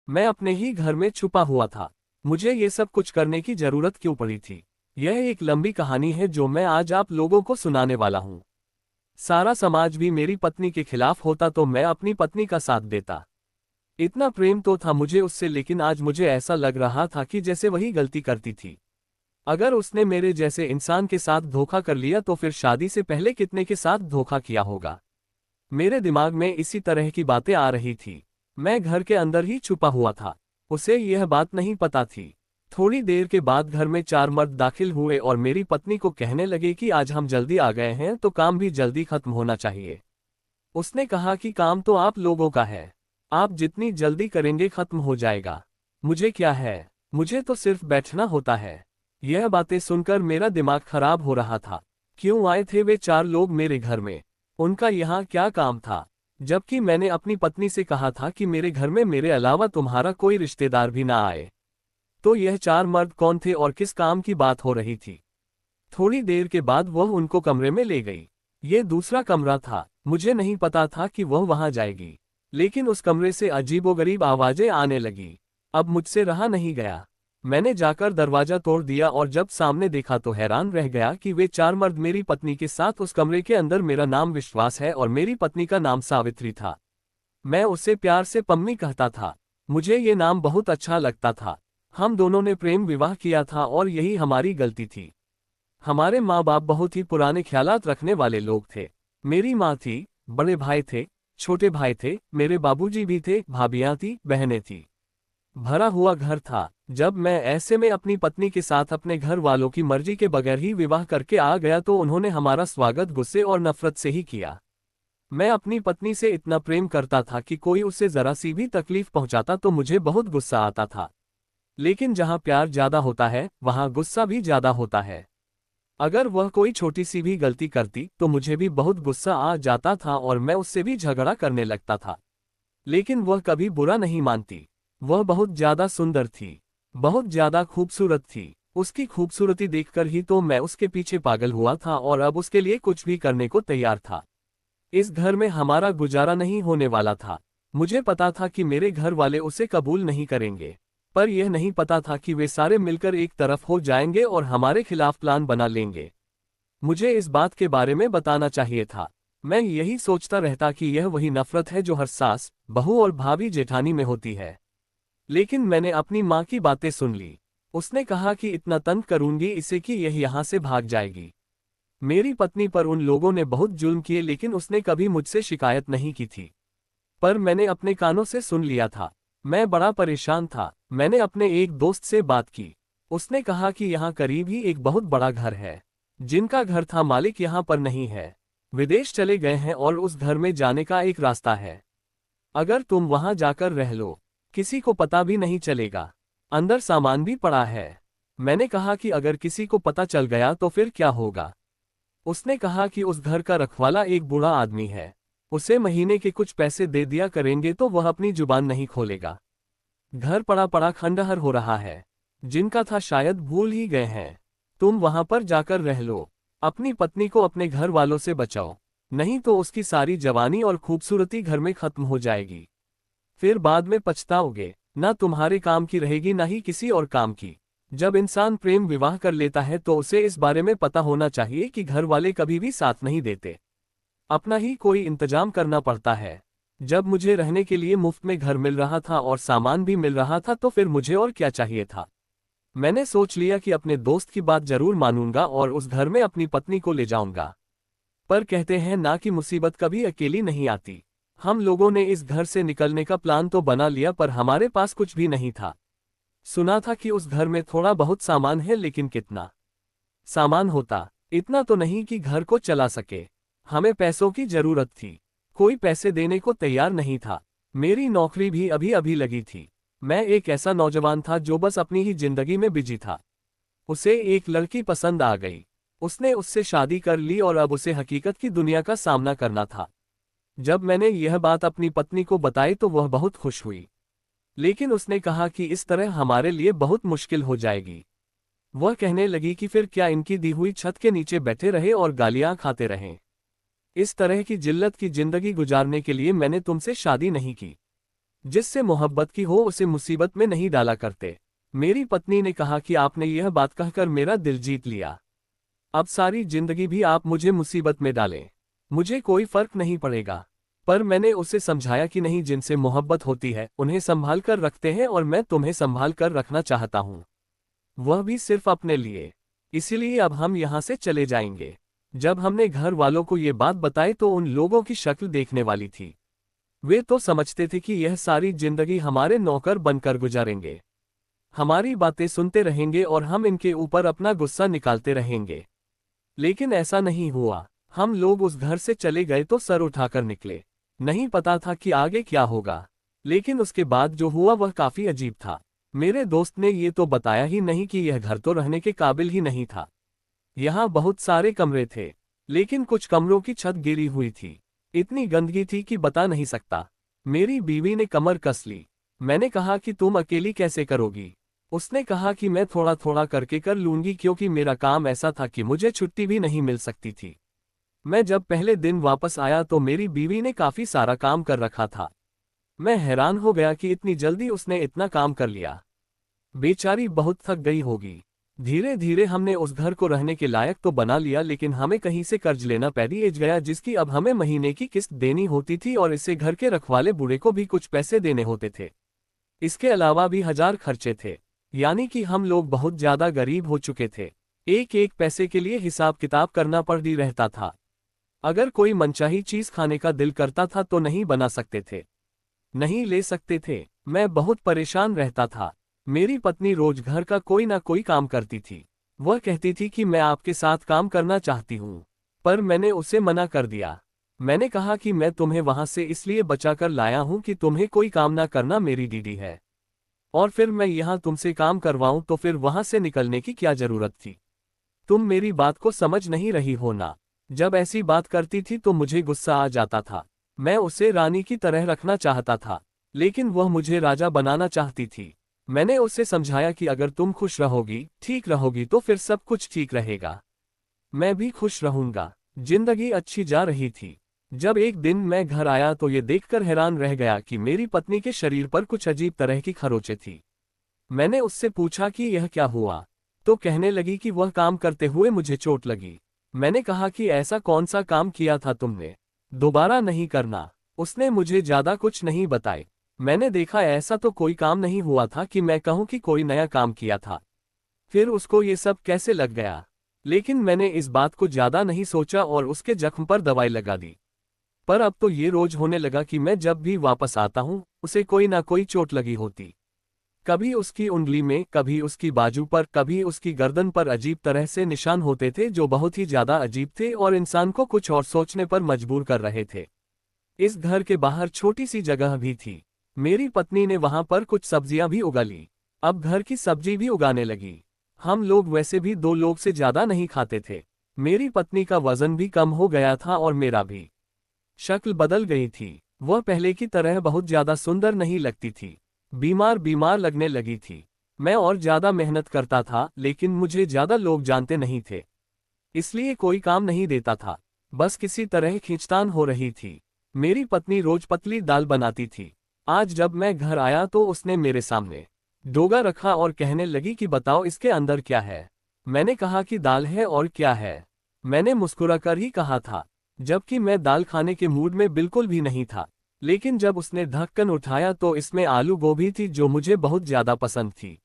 मैं अपने ही घर में छुपा हुआ था। मुझे ये सब कुछ करने की जरूरत क्यों पड़ी थी? यह एक लंबी कहानी है जो मैं आज आप लोगों को सुनाने वाला हूँ। सारा समाज भी मेरी पत्नी के खिलाफ होता तो मैं अपनी पत्नी का साथ देता। इतना प्रेम तो था मुझे उससे, लेकिन आज मुझे ऐसा लग रहा था कि जैसे वही गलती करती थी। अगर उसने मेरे जैसे इंसान के साथ धोखा कर लिया तो फिर शादी से पहले कितने के साथ धोखा किया होगा। मेरे दिमाग में इसी तरह की बातें आ रही थी। मैं घर के अंदर ही छुपा हुआ था। उसे यह बात नहीं पता थी। थोड़ी देर के बाद घर में 4 मर्द दाखिल हुए और मेरी पत्नी को कहने लगे कि आज हम जल्दी आ गए हैं तो काम भी जल्दी खत्म होना चाहिए। उसने कहा कि काम तो आप लोगों का है, आप जितनी जल्दी करेंगे खत्म हो जाएगा। मुझे क्या है, मुझे तो सिर्फ बैठना होता है। यह बातें सुनकर मेरा दिमाग खराब हो रहा था। क्यों आए थे वे 4 लोग मेरे घर में? उनका यहाँ क्या काम था? जबकि मैंने अपनी पत्नी से कहा था कि मेरे घर में मेरे अलावा तुम्हारा कोई रिश्तेदार भी ना आए। तो यह 4 मर्द कौन थे और किस काम की बात हो रही थी? थोड़ी देर के बाद वह उनको कमरे में ले गई। ये दूसरा कमरा था। मुझे नहीं पता था कि वह वहां जाएगी, लेकिन उस कमरे से अजीबोगरीब आवाजें आने लगी। अब मुझसे रहा नहीं गया। मैंने जाकर दरवाजा तोड़ दिया और जब सामने देखा तो हैरान रह गया कि वे 4 मर्द मेरी पत्नी के साथ उस कमरे के अंदर। मेरा नाम विश्वास है और मेरी पत्नी का नाम सावित्री था। मैं उसे प्यार से पम्मी कहता था। मुझे ये नाम बहुत अच्छा लगता था। हम दोनों ने प्रेम विवाह किया था और यही हमारी गलती थी। हमारे माँ बाप बहुत ही पुराने ख्यालात रखने वाले लोग थे। मेरी माँ थी, बड़े भाई थे, छोटे भाई थे, मेरे बाबूजी भी थे, भाभियाँ थी, बहनें थी। भरा हुआ घर था। जब मैं ऐसे में अपनी पत्नी के साथ अपने घर वालों की मर्जी के बगैर ही विवाह करके आ गया तो उन्होंने हमारा स्वागत गुस्से और नफरत से ही किया। मैं अपनी पत्नी से इतना प्रेम करता था कि कोई उसे जरा सी भी तकलीफ पहुंचाता तो मुझे बहुत गुस्सा आता था। लेकिन जहां प्यार ज्यादा होता है वहां गुस्सा भी ज्यादा होता है। अगर वह कोई छोटी सी भी गलती करती तो मुझे भी बहुत गुस्सा आ जाता था और मैं उससे भी झगड़ा करने लगता था। लेकिन वह कभी बुरा नहीं मानती। वह बहुत ज्यादा सुंदर थी, बहुत ज्यादा खूबसूरत थी। उसकी खूबसूरती देखकर ही तो मैं उसके पीछे पागल हुआ था और अब उसके लिए कुछ भी करने को तैयार था। इस घर में हमारा गुजारा नहीं होने वाला था। मुझे पता था कि मेरे घर वाले उसे कबूल नहीं करेंगे, पर यह नहीं पता था कि वे सारे मिलकर एक तरफ हो जाएंगे और हमारे खिलाफ प्लान बना लेंगे। मुझे इस बात के बारे में बताना चाहिए था। मैं यही सोचता रहता कि यह वही नफरत है जो हर सास, बहू और भाभी जेठानी में होती है। लेकिन मैंने अपनी माँ की बातें सुन ली। उसने कहा कि इतना तंग करूंगी इसे कि यह यहाँ से भाग जाएगी। मेरी पत्नी पर उन लोगों ने बहुत जुल्म किए, लेकिन उसने कभी मुझसे शिकायत नहीं की थी। पर मैंने अपने कानों से सुन लिया था। मैं बड़ा परेशान था। मैंने अपने एक दोस्त से बात की। उसने कहा कि यहाँ करीब ही एक बहुत बड़ा घर है। जिनका घर था मालिक यहाँ पर नहीं है, विदेश चले गए हैं और उस घर में जाने का एक रास्ता है। अगर तुम वहां जाकर रह लो, किसी को पता भी नहीं चलेगा। अंदर सामान भी पड़ा है। मैंने कहा कि अगर किसी को पता चल गया तो फिर क्या होगा? उसने कहा कि उस घर का रखवाला एक बूढ़ा आदमी है। उसे महीने के कुछ पैसे दे दिया करेंगे तो वह अपनी जुबान नहीं खोलेगा। घर पड़ा पड़ा खंडहर हो रहा है। जिनका था शायद भूल ही गए हैं। तुम वहां पर जाकर रह लो। अपनी पत्नी को अपने घर वालों से बचाओ, नहीं तो उसकी सारी जवानी और खूबसूरती घर में खत्म हो जाएगी। फिर बाद में पछताओगे। ना तुम्हारे काम की रहेगी ना ही किसी और काम की। जब इंसान प्रेम विवाह कर लेता है तो उसे इस बारे में पता होना चाहिए कि घर वाले कभी भी साथ नहीं देते। अपना ही कोई इंतजाम करना पड़ता है। जब मुझे रहने के लिए मुफ्त में घर मिल रहा था और सामान भी मिल रहा था तो फिर मुझे और क्या चाहिए था? मैंने सोच लिया कि अपने दोस्त की बात जरूर मानूंगा और उस घर में अपनी पत्नी को ले जाऊंगा। पर कहते हैं ना कि मुसीबत कभी अकेली नहीं आती। हम लोगों ने इस घर से निकलने का प्लान तो बना लिया पर हमारे पास कुछ भी नहीं था। सुना था कि उस घर में थोड़ा बहुत सामान है, लेकिन कितना सामान होता? इतना तो नहीं कि घर को चला सके। हमें पैसों की जरूरत थी। कोई पैसे देने को तैयार नहीं था। मेरी नौकरी भी अभी अभी लगी थी। मैं एक ऐसा नौजवान था जो बस अपनी ही जिंदगी में बिजी था। उसे एक लड़की पसंद आ गई। उसने उससे शादी कर ली और अब उसे हकीकत की दुनिया का सामना करना था। जब मैंने यह बात अपनी पत्नी को बताई तो वह बहुत खुश हुई, लेकिन उसने कहा कि इस तरह हमारे लिए बहुत मुश्किल हो जाएगी। वह कहने लगी कि फिर क्या इनकी दी हुई छत के नीचे बैठे रहे और गालियां खाते रहें। इस तरह की जिल्लत की जिंदगी गुजारने के लिए मैंने तुमसे शादी नहीं की। जिससे मोहब्बत की हो उसे मुसीबत में नहीं डाला करते। मेरी पत्नी ने कहा कि आपने यह बात कहकर मेरा दिल जीत लिया। अब सारी जिंदगी भी आप मुझे मुसीबत में डालें, मुझे कोई फर्क नहीं पड़ेगा। पर मैंने उसे समझाया कि नहीं, जिनसे मोहब्बत होती है उन्हें संभाल कर रखते हैं और मैं तुम्हें संभाल कर रखना चाहता हूँ, वह भी सिर्फ अपने लिए। इसीलिए अब हम यहाँ से चले जाएंगे। जब हमने घर वालों को ये बात बताई तो उन लोगों की शक्ल देखने वाली थी। वे तो समझते थे कि यह सारी जिंदगी हमारे नौकर बनकर गुजारेंगे, हमारी बातें सुनते रहेंगे और हम इनके ऊपर अपना गुस्सा निकालते रहेंगे। लेकिन ऐसा नहीं हुआ। हम लोग उस घर से चले गए तो सर उठाकर निकले। नहीं पता था कि आगे क्या होगा, लेकिन उसके बाद जो हुआ वह काफी अजीब था। मेरे दोस्त ने ये तो बताया ही नहीं कि यह घर तो रहने के काबिल ही नहीं था। यहाँ बहुत सारे कमरे थे, लेकिन कुछ कमरों की छत गिरी हुई थी। इतनी गंदगी थी कि बता नहीं सकता। मेरी बीवी ने कमर कस ली। मैंने कहा कि तुम अकेली कैसे करोगी? उसने कहा कि मैं थोड़ा थोड़ा करके कर लूंगी, क्योंकि मेरा काम ऐसा था कि मुझे छुट्टी भी नहीं मिल सकती थी। मैं जब पहले दिन वापस आया तो मेरी बीवी ने काफी सारा काम कर रखा था। मैं हैरान हो गया कि इतनी जल्दी उसने इतना काम कर लिया। बेचारी बहुत थक गई होगी। धीरे धीरे हमने उस घर को रहने के लायक तो बना लिया, लेकिन हमें कहीं से कर्ज लेना पड़ गया, जिसकी अब हमें महीने की किस्त देनी होती थी और इससे घर के रखवाले बूढ़े को भी कुछ पैसे देने होते थे। इसके अलावा भी 1000 खर्चे थे, यानी कि हम लोग बहुत ज्यादा गरीब हो चुके थे। एक एक पैसे के लिए हिसाब किताब करना पड़ रहता था। अगर कोई मनचाही चीज खाने का दिल करता था तो नहीं बना सकते थे, नहीं ले सकते थे। मैं बहुत परेशान रहता था। मेरी पत्नी रोज घर का कोई ना कोई काम करती थी। वह कहती थी कि मैं आपके साथ काम करना चाहती हूँ, पर मैंने उसे मना कर दिया। मैंने कहा कि मैं तुम्हें वहां से इसलिए बचाकर लाया हूँ कि तुम्हें कोई काम ना करना मेरी डीडी है, और फिर मैं यहाँ तुमसे काम करवाऊँ तो फिर वहां से निकलने की क्या जरूरत थी? तुम मेरी बात को समझ नहीं रही हो ना। जब ऐसी बात करती थी तो मुझे गुस्सा आ जाता था। मैं उसे रानी की तरह रखना चाहता था, लेकिन वह मुझे राजा बनाना चाहती थी। मैंने उसे समझाया कि अगर तुम खुश रहोगी, ठीक रहोगी तो फिर सब कुछ ठीक रहेगा, मैं भी खुश रहूंगा। जिंदगी अच्छी जा रही थी। जब एक दिन मैं घर आया तो ये देखकर हैरान रह गया कि मेरी पत्नी के शरीर पर कुछ अजीब तरह की खरोंचें थी। मैंने उससे पूछा कि यह क्या हुआ, तो कहने लगी कि वह काम करते हुए मुझे चोट लगी। मैंने कहा कि ऐसा कौन सा काम किया था तुमने, दोबारा नहीं करना। उसने मुझे ज्यादा कुछ नहीं बताए। मैंने देखा ऐसा तो कोई काम नहीं हुआ था कि मैं कहूँ कि कोई नया काम किया था। फिर उसको ये सब कैसे लग गया? लेकिन मैंने इस बात को ज्यादा नहीं सोचा और उसके जख्म पर दवाई लगा दी। पर अब तो ये रोज होने लगा कि मैं जब भी वापस आता हूँ उसे कोई ना कोई चोट लगी होती। कभी उसकी उंगली में, कभी उसकी बाजू पर, कभी उसकी गर्दन पर अजीब तरह से निशान होते थे जो बहुत ही ज्यादा अजीब थे और इंसान को कुछ और सोचने पर मजबूर कर रहे थे। इस घर के बाहर छोटी सी जगह भी थी। मेरी पत्नी ने वहां पर कुछ सब्जियां भी उगा ली। अब घर की सब्जी भी उगाने लगी। हम लोग वैसे भी 2 लोग से ज्यादा नहीं खाते थे। मेरी पत्नी का वजन भी कम हो गया था और मेरा भी। शक्ल बदल गई थी। वह पहले की तरह बहुत ज्यादा सुंदर नहीं लगती थी, बीमार बीमार लगने लगी थी। मैं और ज्यादा मेहनत करता था, लेकिन मुझे ज्यादा लोग जानते नहीं थे, इसलिए कोई काम नहीं देता था। बस किसी तरह खींचतान हो रही थी। मेरी पत्नी रोज पतली दाल बनाती थी। आज जब मैं घर आया तो उसने मेरे सामने डोगा रखा और कहने लगी कि बताओ इसके अंदर क्या है। मैंने कहा कि दाल है, और क्या है। मैंने मुस्कुराकर ही कहा था, जबकि मैं दाल खाने के मूड में बिल्कुल भी नहीं था। लेकिन जब उसने ढक्कन उठाया तो इसमें आलू गोभी थी जो मुझे बहुत ज्यादा पसंद थी।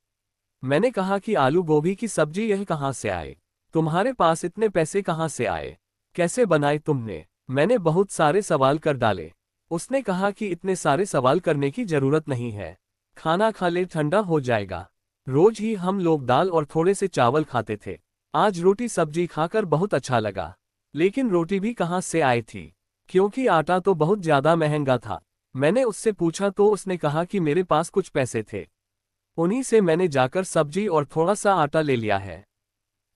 मैंने कहा कि आलू गोभी की सब्जी यह कहाँ से आए? तुम्हारे पास इतने पैसे कहाँ से आए? कैसे बनाए तुमने? मैंने बहुत सारे सवाल कर डाले। उसने कहा कि इतने सारे सवाल करने की जरूरत नहीं है, खाना खा ले, ठंडा हो जाएगा। रोज ही हम लोग दाल और थोड़े से चावल खाते थे। आज रोटी सब्जी खाकर बहुत अच्छा लगा, लेकिन रोटी भी कहाँ से आई थी, क्योंकि आटा तो बहुत ज्यादा महंगा था। मैंने उससे पूछा तो उसने कहा कि मेरे पास कुछ पैसे थे, उन्हीं से मैंने जाकर सब्जी और थोड़ा सा आटा ले लिया है,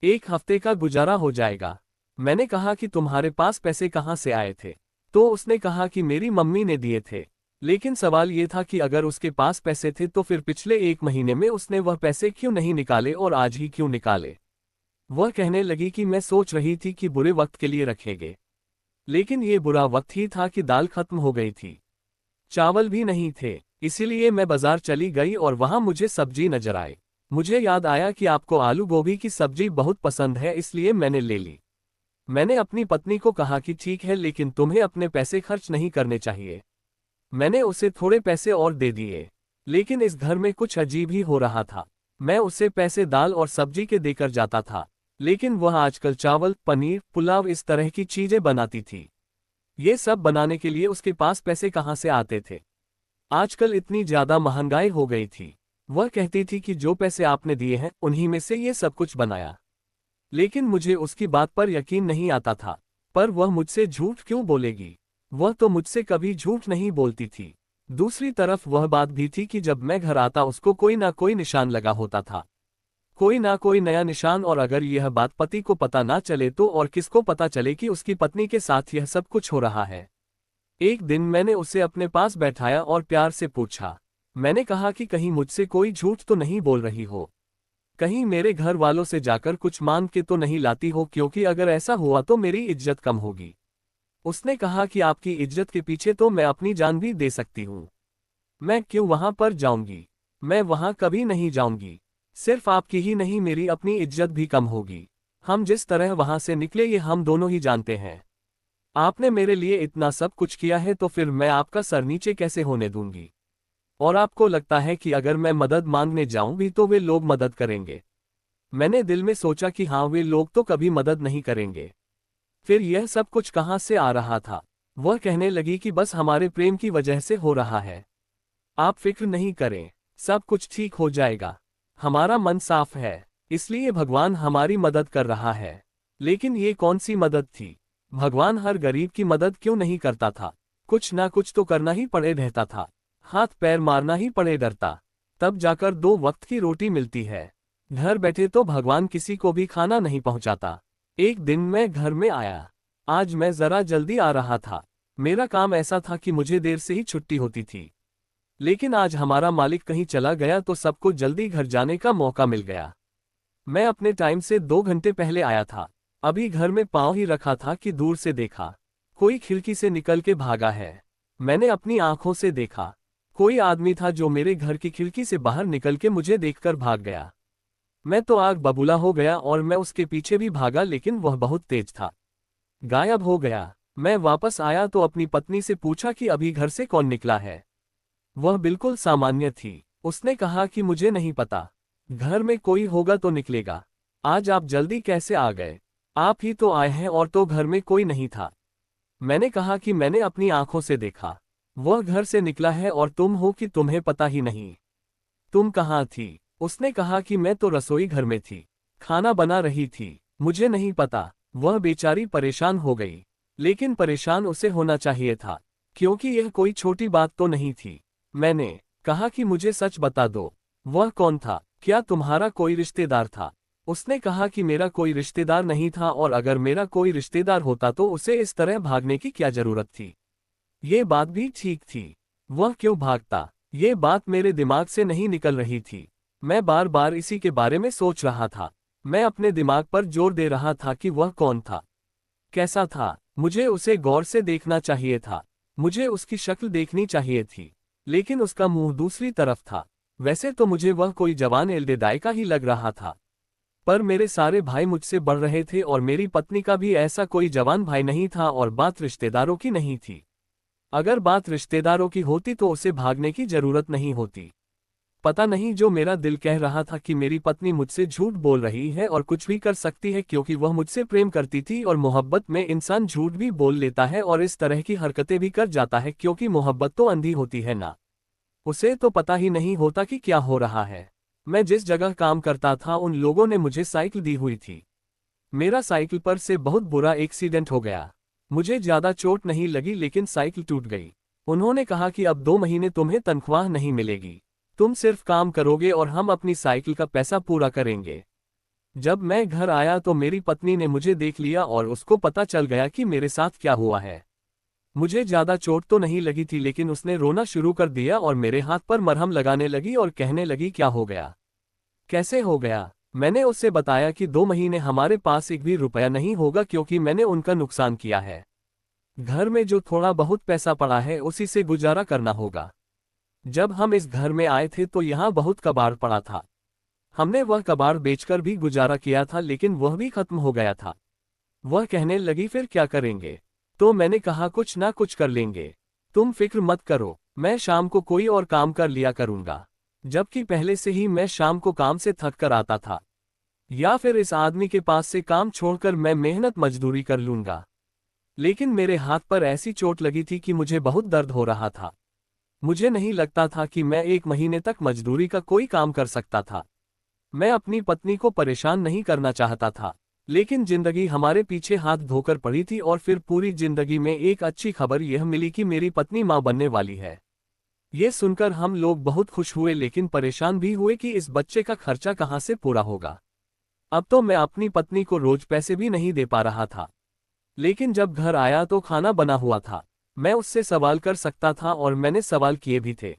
1 हफ्ते का गुजारा हो जाएगा। मैंने कहा कि तुम्हारे पास पैसे कहाँ से आए थे? तो उसने कहा कि मेरी मम्मी ने दिए थे। लेकिन सवाल ये था कि अगर उसके पास पैसे थे तो फिर पिछले 1 महीने में उसने वह पैसे क्यों नहीं निकाले और आज ही क्यों निकाले? वह कहने लगी कि मैं सोच रही थी कि बुरे वक्त के लिए रखेंगे, लेकिन ये बुरा वक्त ही था कि दाल खत्म हो गई थी, चावल भी नहीं थे। इसीलिए मैं बाजार चली गई और वहां मुझे सब्जी नजर आई। मुझे याद आया कि आपको आलू गोभी की सब्जी बहुत पसंद है, इसलिए मैंने ले ली। मैंने अपनी पत्नी को कहा कि ठीक है, लेकिन तुम्हें अपने पैसे खर्च नहीं करने चाहिए। मैंने उसे थोड़े पैसे और दे दिए। लेकिन इस घर में कुछ अजीब ही हो रहा था। मैं उसे पैसे दाल और सब्जी के देकर जाता था, लेकिन वह आजकल चावल, पनीर, पुलाव इस तरह की चीजें बनाती थी। ये सब बनाने के लिए उसके पास पैसे कहाँ से आते थे? आजकल इतनी ज्यादा महंगाई हो गई थी। वह कहती थी कि जो पैसे आपने दिए हैं उन्हीं में से ये सब कुछ बनाया। लेकिन मुझे उसकी बात पर यकीन नहीं आता था। पर वह मुझसे झूठ क्यों बोलेगी? वह तो मुझसे कभी झूठ नहीं बोलती थी। दूसरी तरफ वह बात भी थी कि जब मैं घर आता उसको कोई ना कोई निशान लगा होता था, कोई ना कोई नया निशान। और अगर यह बात पति को पता ना चले तो और किसको पता चले कि उसकी पत्नी के साथ यह सब कुछ हो रहा है। एक दिन मैंने उसे अपने पास बैठाया और प्यार से पूछा। मैंने कहा कि कहीं मुझसे कोई झूठ तो नहीं बोल रही हो, कहीं मेरे घर वालों से जाकर कुछ मांग के तो नहीं लाती हो, क्योंकि अगर ऐसा हुआ तो मेरी इज्जत कम होगी। उसने कहा कि आपकी इज्जत के पीछे तो मैं अपनी जान भी दे सकती हूँ। मैं क्यों वहां पर जाऊंगी? मैं वहां कभी नहीं जाऊंगी। सिर्फ आपकी ही नहीं, मेरी अपनी इज्जत भी कम होगी। हम जिस तरह वहां से निकले ये हम दोनों ही जानते हैं। आपने मेरे लिए इतना सब कुछ किया है तो फिर मैं आपका सर नीचे कैसे होने दूंगी? और आपको लगता है कि अगर मैं मदद मांगने जाऊं भी तो वे लोग मदद करेंगे? मैंने दिल में सोचा कि हाँ, वे लोग तो कभी मदद नहीं करेंगे। फिर यह सब कुछ कहाँ से आ रहा था? वह कहने लगी कि बस हमारे प्रेम की वजह से हो रहा है। आप फिक्र नहीं करें, सब कुछ ठीक हो जाएगा। हमारा मन साफ है, इसलिए भगवान हमारी मदद कर रहा है। लेकिन ये कौन सी मदद थी? भगवान हर गरीब की मदद क्यों नहीं करता था? कुछ ना कुछ तो करना ही पड़े रहता था, हाथ पैर मारना ही पड़े डरता, तब जाकर 2 वक्त की रोटी मिलती है। घर बैठे तो भगवान किसी को भी खाना नहीं पहुंचाता। एक दिन मैं घर में आया। आज मैं जरा जल्दी आ रहा था। मेरा काम ऐसा था कि मुझे देर से ही छुट्टी होती थी। लेकिन आज हमारा मालिक कहीं चला गया तो सबको जल्दी घर जाने का मौका मिल गया। मैं अपने टाइम से 2 घंटे पहले आया था। अभी घर में पाँव ही रखा था कि दूर से देखा, कोई खिड़की से निकल के भागा है। मैंने अपनी आंखों से देखा, कोई आदमी था जो मेरे घर की खिड़की से बाहर निकल के मुझे देखकर भाग गया। मैं तो आग बबूला हो गया और मैं उसके पीछे भी भागा, लेकिन वह बहुत तेज था, गायब हो गया। मैं वापस आया तो अपनी पत्नी से पूछा कि अभी घर से कौन निकला है। वह बिल्कुल सामान्य थी। उसने कहा कि मुझे नहीं पता, घर में कोई होगा तो निकलेगा। आज आप जल्दी कैसे आ गए? आप ही तो आए हैं और तो घर में कोई नहीं था। मैंने कहा कि मैंने अपनी आंखों से देखा, वह घर से निकला है और तुम हो कि तुम्हें पता ही नहीं। तुम कहाँ थी? उसने कहा कि मैं तो रसोई घर में थी, खाना बना रही थी, मुझे नहीं पता। वह बेचारी परेशान हो गई, लेकिन परेशान उसे होना चाहिए था, क्योंकि यह कोई छोटी बात तो नहीं थी। मैंने कहा कि मुझे सच बता दो, वह कौन था? क्या तुम्हारा कोई रिश्तेदार था? उसने कहा कि मेरा कोई रिश्तेदार नहीं था, और अगर मेरा कोई रिश्तेदार होता तो उसे इस तरह भागने की क्या जरूरत थी? ये बात भी ठीक थी, वह क्यों भागता? ये बात मेरे दिमाग से नहीं निकल रही थी। मैं बार बार इसी के बारे में सोच रहा था। मैं अपने दिमाग पर जोर दे रहा था कि वह कौन था, कैसा था। मुझे उसे गौर से देखना चाहिए था, मुझे उसकी शक्ल देखनी चाहिए थी, लेकिन उसका मुंह दूसरी तरफ था। वैसे तो मुझे वह कोई जवान एल्डेदाई का ही लग रहा था, पर मेरे सारे भाई मुझसे बढ़ रहे थे और मेरी पत्नी का भी ऐसा कोई जवान भाई नहीं था, और बात रिश्तेदारों की नहीं थी। अगर बात रिश्तेदारों की होती तो उसे भागने की जरूरत नहीं होती। पता नहीं जो मेरा दिल कह रहा था कि मेरी पत्नी मुझसे झूठ बोल रही है और कुछ भी कर सकती है, क्योंकि वह मुझसे प्रेम करती थी, और मोहब्बत में इंसान झूठ भी बोल लेता है और इस तरह की हरकतें भी कर जाता है, क्योंकि मोहब्बत तो अंधी होती है ना। उसे तो पता ही नहीं होता कि क्या हो रहा है। मैं जिस जगह काम करता था उन लोगों ने मुझे साइकिल दी हुई थी। मेरा साइकिल पर से बहुत बुरा एक्सीडेंट हो गया। मुझे ज्यादा चोट नहीं लगी, लेकिन साइकिल टूट गई। उन्होंने कहा कि अब 2 महीने तुम्हें तनख्वाह नहीं मिलेगी, तुम सिर्फ काम करोगे और हम अपनी साइकिल का पैसा पूरा करेंगे। जब मैं घर आया तो मेरी पत्नी ने मुझे देख लिया और उसको पता चल गया कि मेरे साथ क्या हुआ है। मुझे ज्यादा चोट तो नहीं लगी थी, लेकिन उसने रोना शुरू कर दिया और मेरे हाथ पर मरहम लगाने लगी और कहने लगी क्या हो गया, कैसे हो गया। मैंने उससे बताया कि 2 महीने हमारे पास एक भी रुपया नहीं होगा, क्योंकि मैंने उनका नुकसान किया है। घर में जो थोड़ा बहुत पैसा पड़ा है उसी से गुजारा करना होगा। जब हम इस घर में आए थे तो यहाँ बहुत कबाड़ पड़ा था। हमने वह कबाड़ बेचकर भी गुजारा किया था, लेकिन वह भी खत्म हो गया था। वह कहने लगी, फिर क्या करेंगे? तो मैंने कहा, कुछ ना कुछ कर लेंगे, तुम फिक्र मत करो, मैं शाम को कोई और काम कर लिया करूंगा। जबकि पहले से ही मैं शाम को काम से थक कर आता था, या फिर इस आदमी के पास से काम छोड़कर मैं मेहनत मजदूरी कर लूंगा। लेकिन मेरे हाथ पर ऐसी चोट लगी थी कि मुझे बहुत दर्द हो रहा था। मुझे नहीं लगता था कि मैं 1 महीने तक मजदूरी का कोई काम कर सकता था। मैं अपनी पत्नी को परेशान नहीं करना चाहता था, लेकिन जिंदगी हमारे पीछे हाथ धोकर पड़ी थी और फिर पूरी जिंदगी में एक अच्छी खबर यह मिली कि मेरी पत्नी मां बनने वाली है। ये सुनकर हम लोग बहुत खुश हुए, लेकिन परेशान भी हुए कि इस बच्चे का खर्चा कहाँ से पूरा होगा। अब तो मैं अपनी पत्नी को रोज पैसे भी नहीं दे पा रहा था। लेकिन जब घर आया तो खाना बना हुआ था। मैं उससे सवाल कर सकता था और मैंने सवाल किए भी थे,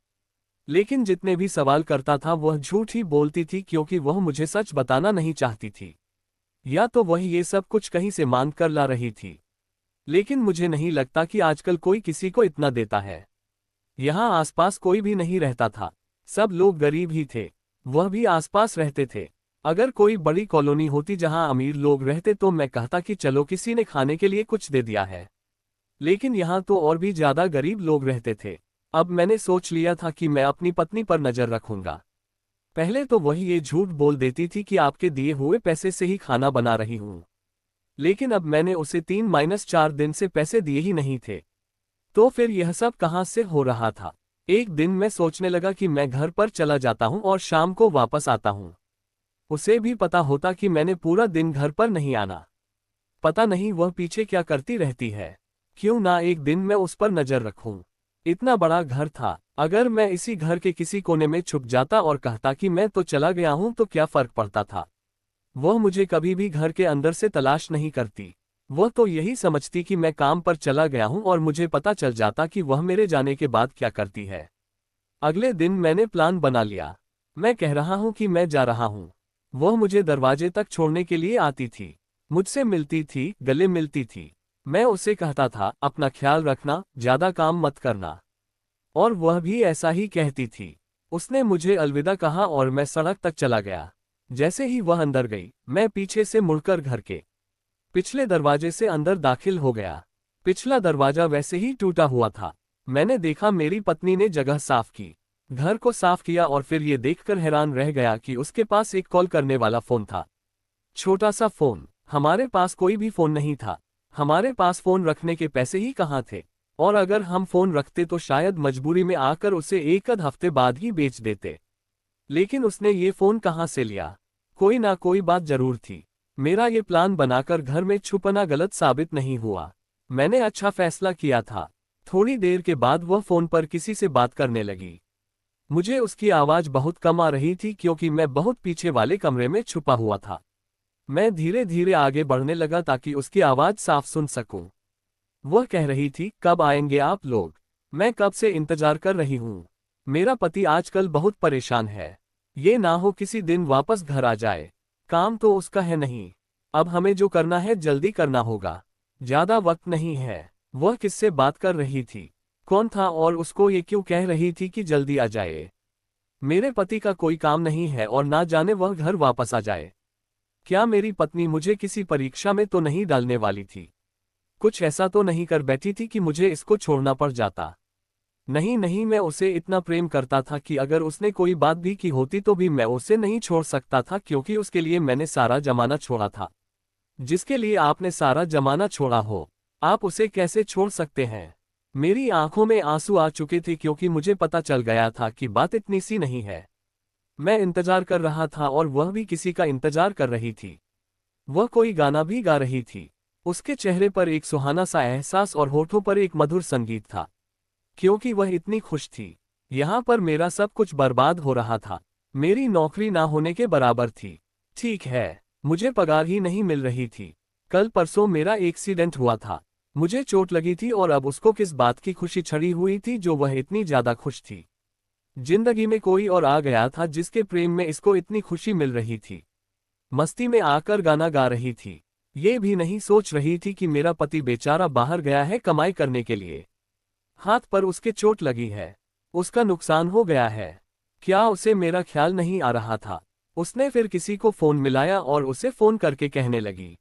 लेकिन जितने भी सवाल करता था वह झूठ ही बोलती थी, क्योंकि वह मुझे सच बताना नहीं चाहती थी, या तो वह ये सब कुछ कहीं से मांग कर ला रही थी। लेकिन मुझे नहीं लगता कि आजकल कोई किसी को इतना देता है। यहाँ आसपास कोई भी नहीं रहता था, सब लोग गरीब ही थे। वह भी आसपास रहते थे। अगर कोई बड़ी कॉलोनी होती जहाँ अमीर लोग रहते तो मैं कहता कि चलो किसी ने खाने के लिए कुछ दे दिया है, लेकिन यहाँ तो और भी ज्यादा गरीब लोग रहते थे। अब मैंने सोच लिया था कि मैं अपनी पत्नी पर नजर रखूंगा। पहले तो वही ये झूठ बोल देती थी कि आपके दिए हुए पैसे से ही खाना बना रही हूं, लेकिन अब मैंने उसे 3-4 दिन से पैसे दिए ही नहीं थे। तो फिर यह सब कहाँ से हो रहा था? एक दिन मैं सोचने लगा कि मैं घर पर चला जाता हूं और शाम को वापस आता हूं। उसे भी पता होता कि मैंने पूरा दिन घर पर नहीं आना। पता नहीं वह पीछे क्या करती रहती है। क्यों ना एक दिन मैं उस पर नजर रखूं। इतना बड़ा घर था, अगर मैं इसी घर के किसी कोने में छुप जाता और कहता कि मैं तो चला गया हूं तो क्या फर्क पड़ता था। वह मुझे कभी भी घर के अंदर से तलाश नहीं करती। वह तो यही समझती कि मैं काम पर चला गया हूं और मुझे पता चल जाता कि वह मेरे जाने के बाद क्या करती है। अगले दिन मैंने प्लान बना लिया। मैं कह रहा हूं कि मैं जा रहा हूं। वह मुझे दरवाजे तक छोड़ने के लिए आती थी, मुझसे मिलती थी, गले मिलती थी। मैं उसे कहता था, अपना ख्याल रखना, ज्यादा काम मत करना, और वह भी ऐसा ही कहती थी। उसने मुझे अलविदा कहा और मैं सड़क तक चला गया। जैसे ही वह अंदर गई, मैं पीछे से मुड़कर घर के पिछले दरवाजे से अंदर दाखिल हो गया। पिछला दरवाजा वैसे ही टूटा हुआ था। मैंने देखा मेरी पत्नी ने जगह साफ की, घर को साफ किया, और फिर ये देखकर हैरान रह गया कि उसके पास एक कॉल करने वाला फोन था। छोटा सा फोन। हमारे पास कोई भी फोन नहीं था। हमारे पास फोन रखने के पैसे ही कहाँ थे, और अगर हम फोन रखते तो शायद मजबूरी में आकर उसे 1 हफ्ते बाद ही बेच देते। लेकिन उसने ये फोन कहाँ से लिया? कोई ना कोई बात जरूर थी। मेरा ये प्लान बनाकर घर में छुपना गलत साबित नहीं हुआ। मैंने अच्छा फैसला किया था। थोड़ी देर के बाद वह फोन पर किसी से बात करने लगी। मुझे उसकी आवाज बहुत कम आ रही थी, क्योंकि मैं बहुत पीछे वाले कमरे में छुपा हुआ था। मैं धीरे धीरे आगे बढ़ने लगा ताकि उसकी आवाज साफ सुन सकूं। वह कह रही थी, कब आएंगे आप लोग? मैं कब से इंतजार कर रही हूं। मेरा पति आजकल बहुत परेशान है। ये ना हो किसी दिन वापस घर आ जाए। काम तो उसका है नहीं। अब हमें जो करना है जल्दी करना होगा। ज्यादा वक्त नहीं है। वह किससे बात कर रही थी? कौन था और उसको ये क्यों कह रही थी कि जल्दी आ जाए? मेरे पति का कोई काम नहीं है और ना जाने वह घर वापस आ जाए। क्या मेरी पत्नी मुझे किसी परीक्षा में तो नहीं डालने वाली थी? कुछ ऐसा तो नहीं कर बैठी थी कि मुझे इसको छोड़ना पड़ जाता? नहीं नहीं, मैं उसे इतना प्रेम करता था कि अगर उसने कोई बात भी की होती तो भी मैं उसे नहीं छोड़ सकता था, क्योंकि उसके लिए मैंने सारा जमाना छोड़ा था। जिसके लिए आपने सारा जमाना छोड़ा हो, आप उसे कैसे छोड़ सकते हैं? मेरी आंखों में आंसू आ चुके थे, क्योंकि मुझे पता चल गया था कि बात इतनी सी नहीं है। मैं इंतजार कर रहा था और वह भी किसी का इंतजार कर रही थी। वह कोई गाना भी गा रही थी। उसके चेहरे पर एक सुहाना सा एहसास और होठों पर एक मधुर संगीत था, क्योंकि वह इतनी खुश थी। यहाँ पर मेरा सब कुछ बर्बाद हो रहा था। मेरी नौकरी ना होने के बराबर थी। ठीक है, मुझे पगार ही नहीं मिल रही थी। कल परसों मेरा एक्सीडेंट हुआ था। मुझे चोट लगी थी और अब उसको किस बात की खुशी छड़ी हुई थी जो वह इतनी ज्यादा खुश थी। जिंदगी में कोई और आ गया था जिसके प्रेम में इसको इतनी खुशी मिल रही थी। मस्ती में आकर गाना गा रही थी। ये भी नहीं सोच रही थी कि मेरा पति बेचारा बाहर गया है कमाई करने के लिए। हाथ पर उसके चोट लगी है। उसका नुकसान हो गया है। क्या उसे मेरा ख्याल नहीं आ रहा था? उसने फिर किसी को फोन मिलाया और उसे फोन करके कहने लगी,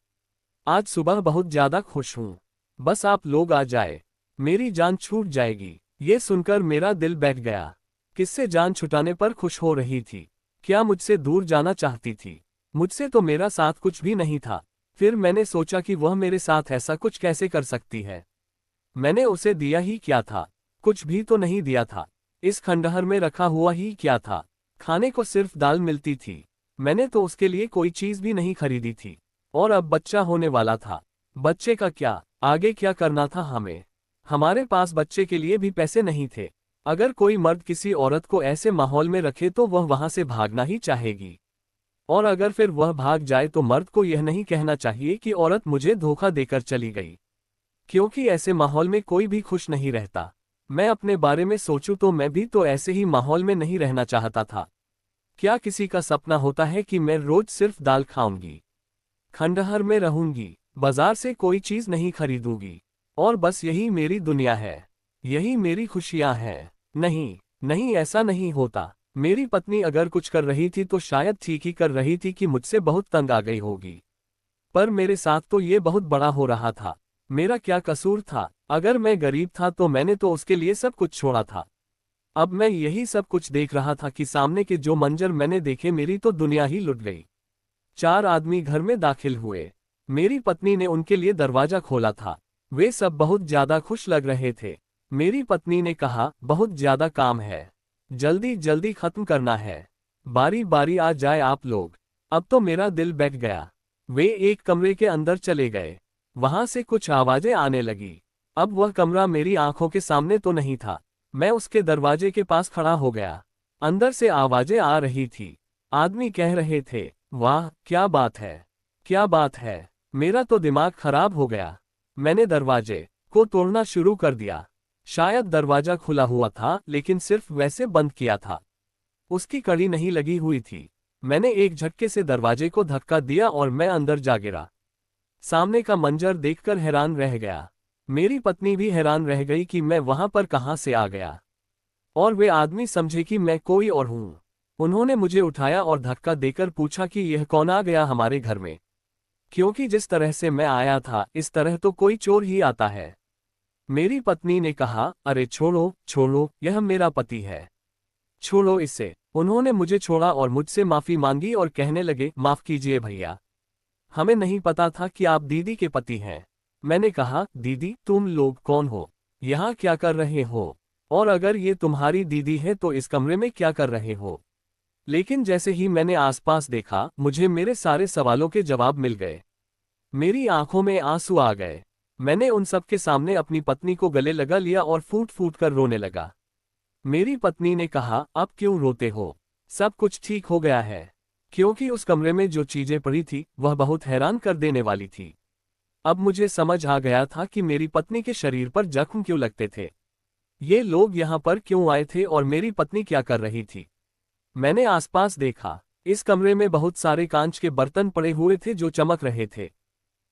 आज सुबह बहुत ज्यादा खुश हूं, बस आप लोग आ जाए, मेरी जान छूट जाएगी। ये सुनकर मेरा दिल बैठ गया। किससे जान छुटाने पर खुश हो रही थी? क्या मुझसे दूर जाना चाहती थी? मुझसे तो मेरा साथ कुछ भी नहीं था। फिर मैंने सोचा कि वह मेरे साथ ऐसा कुछ कैसे कर सकती है। मैंने उसे दिया ही क्या था? कुछ भी तो नहीं दिया था। इस खंडहर में रखा हुआ ही क्या था? खाने को सिर्फ दाल मिलती थी। मैंने तो उसके लिए कोई चीज भी नहीं खरीदी थी। और अब बच्चा होने वाला था। बच्चे का क्या? आगे क्या करना था हमें? हमारे पास बच्चे के लिए भी पैसे नहीं थे। अगर कोई मर्द किसी औरत को ऐसे माहौल में रखे तो वह वहां से भागना ही चाहेगी। और अगर फिर वह भाग जाए तो मर्द को यह नहीं कहना चाहिए कि औरत मुझे धोखा देकर चली गई, क्योंकि ऐसे माहौल में कोई भी खुश नहीं रहता। मैं अपने बारे में सोचूं तो मैं भी तो ऐसे ही माहौल में नहीं रहना चाहता था। क्या किसी का सपना होता है कि मैं रोज सिर्फ दाल खाऊंगी, खंडहर में रहूंगी, बाजार से कोई चीज नहीं खरीदूंगी, और बस यही मेरी दुनिया है, यही मेरी खुशियां हैं? नहीं, नहीं, ऐसा नहीं होता। मेरी पत्नी अगर कुछ कर रही थी तो शायद ठीक ही कर रही थी कि मुझसे बहुत तंग आ गई होगी। पर मेरे साथ तो ये बहुत बड़ा हो रहा था। मेरा क्या कसूर था? अगर मैं गरीब था तो मैंने तो उसके लिए सब कुछ छोड़ा था। अब मैं यही सब कुछ देख रहा था कि सामने के जो मंजर मैंने देखे, मेरी तो दुनिया ही लुट गई। 4 आदमी घर में दाखिल हुए। मेरी पत्नी ने उनके लिए दरवाजा खोला था। वे सब बहुत ज्यादा खुश लग रहे थे। मेरी पत्नी ने कहा, बहुत ज्यादा काम है, जल्दी जल्दी खत्म करना है, बारी बारी आ जाए आप लोग। अब तो मेरा दिल बैठ गया। वे एक कमरे के अंदर चले गए। वहां से कुछ आवाजें आने लगी। अब वह कमरा मेरी आंखों के सामने तो नहीं था। मैं उसके दरवाजे के पास खड़ा हो गया। अंदर से आवाजें आ रही थी। आदमी कह रहे थे, वाह क्या बात है, क्या बात है। मेरा तो दिमाग खराब हो गया। मैंने दरवाजे को तोड़ना शुरू कर दिया। शायद दरवाजा खुला हुआ था लेकिन सिर्फ वैसे बंद किया था, उसकी कड़ी नहीं लगी हुई थी। मैंने एक झटके से दरवाजे को धक्का दिया और मैं अंदर जा गिरा। सामने का मंजर देखकर हैरान रह गया। मेरी पत्नी भी हैरान रह गई कि मैं वहां पर कहां से आ गया। और वे आदमी समझे कि मैं कोई और हूं। उन्होंने मुझे उठाया और धक्का देकर पूछा कि यह कौन आ गया हमारे घर में, क्योंकि जिस तरह से मैं आया था इस तरह तो कोई चोर ही आता है। मेरी पत्नी ने कहा, अरे छोड़ो छोड़ो, यह मेरा पति है, छोड़ो इसे। उन्होंने मुझे छोड़ा और मुझसे माफी मांगी और कहने लगे, माफ कीजिए भैया, हमें नहीं पता था कि आप दीदी के पति हैं। मैंने कहा, दीदी तुम लोग कौन हो, यहाँ क्या कर रहे हो, और अगर ये तुम्हारी दीदी है तो इस कमरे में क्या कर रहे हो? लेकिन जैसे ही मैंने आसपास देखा, मुझे मेरे सारे सवालों के जवाब मिल गए। मेरी आंखों में आंसू आ गए। मैंने उन सब के सामने अपनी पत्नी को गले लगा लिया और फूट फूट कर रोने लगा। मेरी पत्नी ने कहा, अब क्यों रोते हो, सब कुछ ठीक हो गया है। क्योंकि उस कमरे में जो चीजें पड़ी थी वह बहुत हैरान कर देने वाली थी। अब मुझे समझ आ गया था कि मेरी पत्नी के शरीर पर जख्म क्यों लगते थे, ये लोग यहाँ पर क्यों आए थे और मेरी पत्नी क्या कर रही थी। मैंने आसपास देखा। इस कमरे में बहुत सारे कांच के बर्तन पड़े हुए थे जो चमक रहे थे।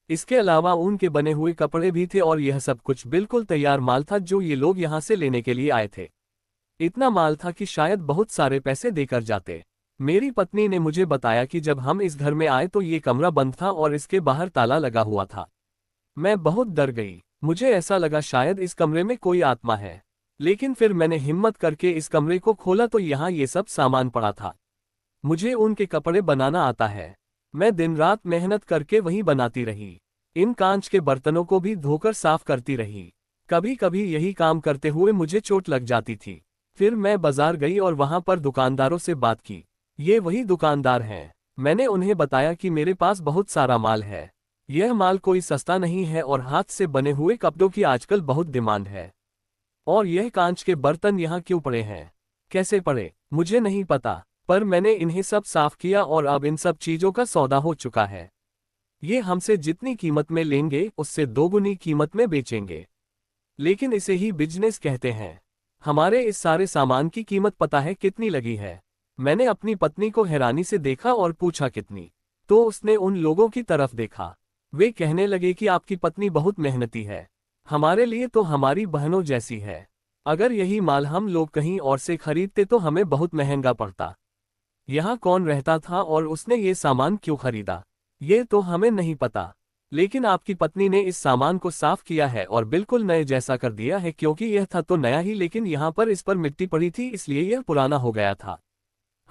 इसके अलावा ऊन के बने हुए कपड़े भी थे और यह सब कुछ बिल्कुल तैयार माल था जो ये लोग यहाँ से लेने के लिए आए थे। इतना माल था कि शायद बहुत सारे पैसे देकर जाते। मेरी पत्नी ने मुझे बताया कि जब हम इस घर में आए तो ये कमरा बंद था और इसके बाहर ताला लगा हुआ था। मैं बहुत डर गई। मुझे ऐसा लगा शायद इस कमरे में कोई आत्मा है। लेकिन फिर मैंने हिम्मत करके इस कमरे को खोला तो यहाँ ये सब सामान पड़ा था। मुझे ऊन के कपड़े बनाना आता है। मैं दिन रात मेहनत करके वही बनाती रही। इन कांच के बर्तनों को भी धोकर साफ करती रही। कभी कभी यही काम करते हुए मुझे चोट लग जाती थी। फिर मैं बाजार गई और वहां पर दुकानदारों से बात की। ये वही दुकानदार हैं। मैंने उन्हें बताया कि मेरे पास बहुत सारा माल है। यह माल कोई सस्ता नहीं है और हाथ से बने हुए कपड़ों की आजकल बहुत डिमांड है। और यह कांच के बर्तन यहाँ क्यों पड़े हैं, कैसे पड़े, मुझे नहीं पता, पर मैंने इन्हें सब साफ किया और अब इन सब चीजों का सौदा हो चुका है। ये हमसे जितनी कीमत में लेंगे उससे दोगुनी कीमत में बेचेंगे। लेकिन इसे ही बिजनेस कहते हैं। हमारे इस सारे सामान की कीमत पता है कितनी लगी है? मैंने अपनी पत्नी को हैरानी से देखा और पूछा कितनी? तो उसने उन लोगों की तरफ देखा। वे कहने लगे कि आपकी पत्नी बहुत मेहनती है, हमारे लिए तो हमारी बहनों जैसी है। अगर यही माल हम लोग कहीं और से खरीदते तो हमें बहुत महंगा पड़ता। यहाँ कौन रहता था और उसने ये सामान क्यों खरीदा, ये तो हमें नहीं पता। लेकिन आपकी पत्नी ने इस सामान को साफ किया है और बिल्कुल नए जैसा कर दिया है, क्योंकि यह था तो नया ही, लेकिन यहाँ पर इस पर मिट्टी पड़ी थी इसलिए यह पुराना हो गया था।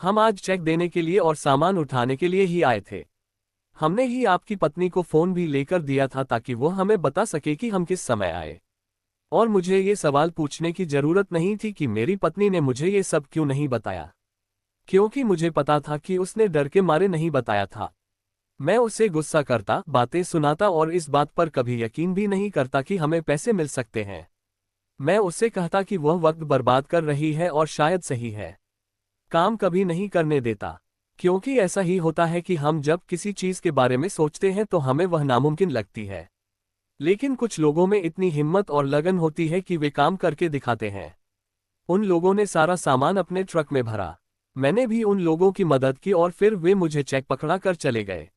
हम आज चेक देने के लिए और सामान उठाने के लिए ही आए थे। हमने ही आपकी पत्नी को फोन भी लेकर दिया था ताकि वो हमें बता सके कि हम किस समय आए। और मुझे ये सवाल पूछने की जरूरत नहीं थी कि मेरी पत्नी ने मुझे ये सब क्यों नहीं बताया, क्योंकि मुझे पता था कि उसने डर के मारे नहीं बताया था। मैं उसे गुस्सा करता, बातें सुनाता और इस बात पर कभी यकीन भी नहीं करता कि हमें पैसे मिल सकते हैं। मैं उससे कहता कि वह वक्त बर्बाद कर रही है और शायद सही है, काम कभी नहीं करने देता। क्योंकि ऐसा ही होता है कि हम जब किसी चीज के बारे में सोचते हैं तो हमें वह नामुमकिन लगती है, लेकिन कुछ लोगों में इतनी हिम्मत और लगन होती है कि वे काम करके दिखाते हैं। उन लोगों ने सारा सामान अपने ट्रक में भरा। मैंने भी उन लोगों की मदद की और फिर वे मुझे चेक पकड़ा कर चले गए।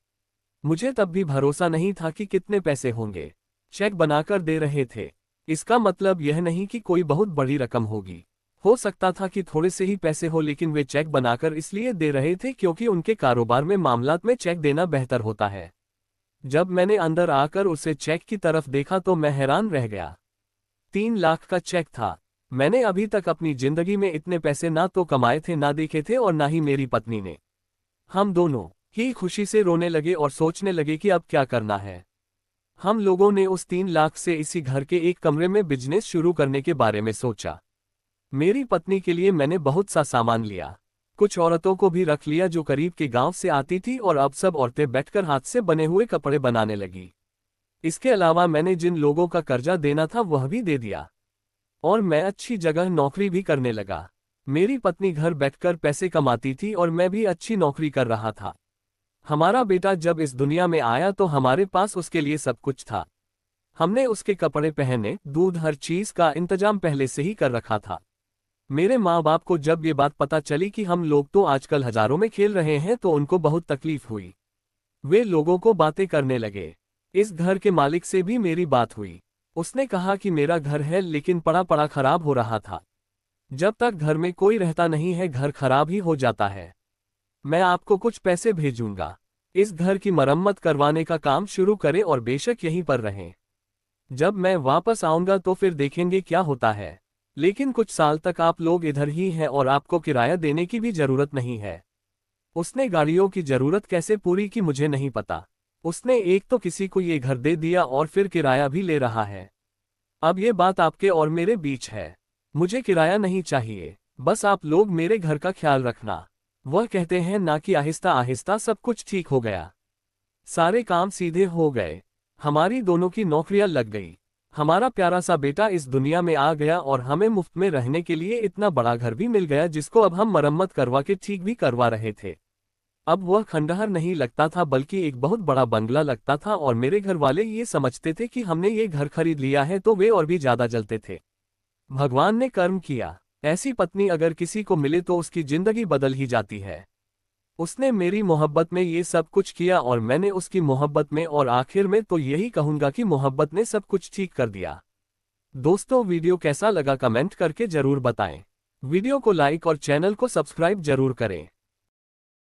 मुझे तब भी भरोसा नहीं था कि कितने पैसे होंगे। चेक बनाकर दे रहे थे, इसका मतलब यह नहीं कि कोई बहुत बड़ी रकम होगी। हो सकता था कि थोड़े से ही पैसे हो, लेकिन वे चेक बनाकर इसलिए दे रहे थे क्योंकि उनके कारोबार में मामलात में चेक देना बेहतर होता है। जब मैंने अंदर आकर उसे चेक की तरफ देखा तो मैं हैरान रह गया। 3 लाख का चेक था। मैंने अभी तक अपनी जिंदगी में इतने पैसे ना तो कमाए थे, ना देखे थे और ना ही मेरी पत्नी ने। हम दोनों ही खुशी से रोने लगे और सोचने लगे कि अब क्या करना है। हम लोगों ने उस 3 लाख से इसी घर के एक कमरे में बिजनेस शुरू करने के बारे में सोचा। मेरी पत्नी के लिए मैंने बहुत सा सामान लिया, कुछ औरतों को भी रख लिया जो करीब के गांव से आती थी और अब सब औरतें बैठकर हाथ से बने हुए कपड़े बनाने लगी। इसके अलावा मैंने जिन लोगों का कर्जा देना था वह भी दे दिया और मैं अच्छी जगह नौकरी भी करने लगा। मेरी पत्नी घर बैठकर पैसे कमाती थी और मैं भी अच्छी नौकरी कर रहा था। हमारा बेटा जब इस दुनिया में आया तो हमारे पास उसके लिए सब कुछ था। हमने उसके कपड़े पहने, दूध, हर चीज का इंतजाम पहले से ही कर रखा था। मेरे माँ बाप को जब ये बात पता चली कि हम लोग तो आजकल हजारों में खेल रहे हैं तो उनको बहुत तकलीफ हुई। वे लोगों को बातें करने लगे। इस घर के मालिक से भी मेरी बात हुई। उसने कहा कि मेरा घर है लेकिन पड़ा पड़ा खराब हो रहा था। जब तक घर में कोई रहता नहीं है घर खराब ही हो जाता है। मैं आपको कुछ पैसे भेजूंगा, इस घर की मरम्मत करवाने का काम शुरू करें और बेशक यहीं पर रहें। जब मैं वापस आऊंगा तो फिर देखेंगे क्या होता है, लेकिन कुछ साल तक आप लोग इधर ही हैं और आपको किराया देने की भी जरूरत नहीं है। उसने गाड़ियों की जरूरत कैसे पूरी की मुझे नहीं पता। उसने एक तो किसी को ये घर दे दिया और फिर किराया भी ले रहा है। अब ये बात आपके और मेरे बीच है। मुझे किराया नहीं चाहिए, बस आप लोग मेरे घर का ख्याल रखना। वह कहते हैं ना कि आहिस्ता आहिस्ता सब कुछ ठीक हो गया। सारे काम सीधे हो गए। हमारी दोनों की नौकरियां लग गई। हमारा प्यारा सा बेटा इस दुनिया में आ गया और हमें मुफ्त में रहने के लिए इतना बड़ा घर भी मिल गया जिसको अब हम मरम्मत करवा के ठीक भी करवा रहे थे। अब वह खंडहर नहीं लगता था बल्कि एक बहुत बड़ा बंगला लगता था और मेरे घर वाले ये समझते थे कि हमने ये घर खरीद लिया है तो वे और भी ज्यादा जलते थे। भगवान ने कर्म किया। ऐसी पत्नी अगर किसी को मिले तो उसकी जिंदगी बदल ही जाती है। उसने मेरी मोहब्बत में ये सब कुछ किया और मैंने उसकी मोहब्बत में, और आखिर में तो यही कहूंगा कि मोहब्बत ने सब कुछ ठीक कर दिया। दोस्तों, वीडियो कैसा लगा कमेंट करके जरूर बताएं। वीडियो को लाइक और चैनल को सब्सक्राइब जरूर करें।